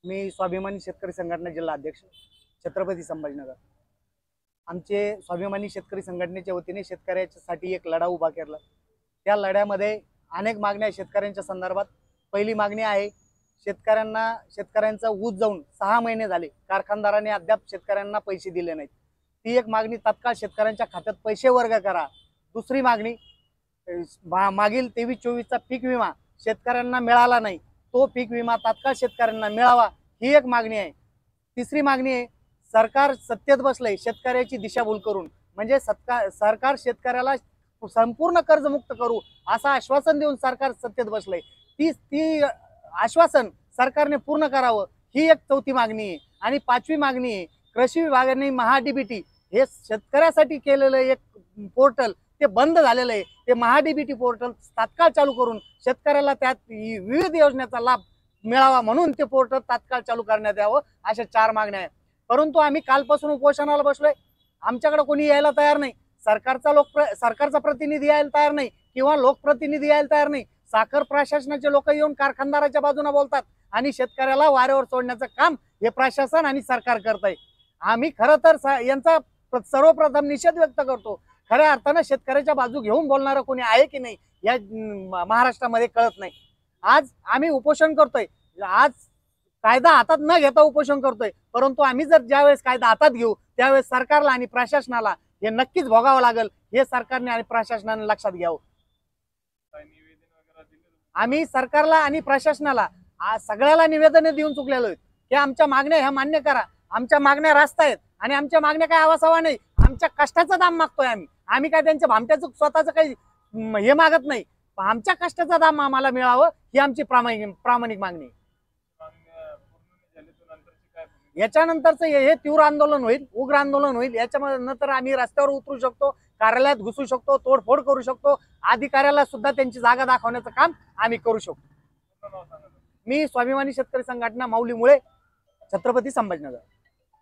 मी स्वाभिमानी शेतकरी संघटना जिल्हा अध्यक्ष छत्रपती संभाजीनगर। आमचे स्वाभिमानी शेतकरी संघटनेच्या वतीने शेतकऱ्यांसाठी एक लढा उभा केला। त्या लढ्यामध्ये अनेक मागण्या शेतकऱ्यांच्या संदर्भात। पहिली मागणी आहे, शेतकऱ्यांचा ऊस जाऊन 6 महिने झाले, कारखानदारांनी अद्याप शेतकऱ्यांना पैसे दिले नाहीत। ती एक मागणी, तात्काळ शेतकऱ्यांच्या खात्यात पैसे वर्ग करा। दुसरी मागणी, मागील 23-24चा पीक विमा शेतकऱ्यांना मिळाला नाही, तो पीक विमा तात्काळ शेतकऱ्यांना मिळावा, ही एक मागणी आहे। तिसरी मागणी आहे, सरकार सत्तेत बसलंय शेतकऱ्याची दिशाभूल करून, म्हणजे सरकार शेतकऱ्याला संपूर्ण कर्जमुक्त करू असं आश्वासन देऊन सरकार सत्तेत बसलंय। ती आश्वासन सरकारने पूर्ण करावं, ही एक चौथी मागणी आहे। आणि पाचवी मागणी आहे, कृषी विभागाने महाडीबीटी हे शेतकऱ्यासाठी केलेलं एक पोर्टल ते बंद झालेलं आहे। ते महाडीबीटी पोर्टल तात्काळ चालू करून शेतकऱ्याला त्यात विविध योजनेचा लाभ मिळावा म्हणून ते पोर्टल तात्काळ चालू करण्यात यावं, अशा 4 मागण्या आहेत। परंतु आम्ही कालपासून उपोषणाला बसलोय, आमच्याकडे कोणी यायला तयार नाही। सरकारचा प्रतिनिधी यायला तयार नाही किंवा लोकप्रतिनिधी यायला तयार नाही। साखर प्रशासनाचे लोक येऊन कारखानदाराच्या बाजूने बोलतात आणि शेतकऱ्याला वाऱ्यावर सोडण्याचं काम हे प्रशासन आणि सरकार करतंय। आम्ही खरं तर यांचा सर्वप्रथम निषेध व्यक्त करतो। खऱ्या अर्थानं शेतकऱ्याच्या बाजू घेऊन बोलणारं कोणी आहे की नाही या महाराष्ट्रामध्ये कळत नाही। आज आम्ही उपोषण करतोय, आज कायदा हातात न घेता उपोषण करतोय, परंतु आम्ही जर ज्यावेळेस कायदा हातात घेऊ त्यावेळेस सरकारला आणि प्रशासनाला हे नक्कीच भोगावं लागेल, हे सरकारने आणि प्रशासनाने लक्षात घ्यावं। आम्ही सरकारला आणि प्रशासनाला सगळ्याला निवेदन देऊन चुकलेलो आहे की आमच्या मागण्या ह्या मान्य करा। आमच्या मागण्या रास्त आहेत आणि आमच्या मागण्या काय आवासावा नाही, आमच्या कष्टाचं दाम मागतोय आम्ही काय त्यांच्या भामट्याचं स्वतःचं काही हे मागत नाही। आमच्या कष्टाचा दाम आम्हाला मिळावं ही आमची प्रामाणिक मागणी। याच्यानंतरचं हे तीव्र आंदोलन होईल, उग्र आंदोलन होईल। याच्यानंतर आम्ही रस्त्यावर उतरू शकतो, कार्यालयात घुसू शकतो, तोडफोड करू शकतो, अधिकाऱ्याला सुद्धा त्यांची जागा दाखवण्याचं काम आम्ही करू शकतो। मी स्वाभिमानी शेतकरी संघटना माऊली मुळे, छत्रपती संभाजीनगर।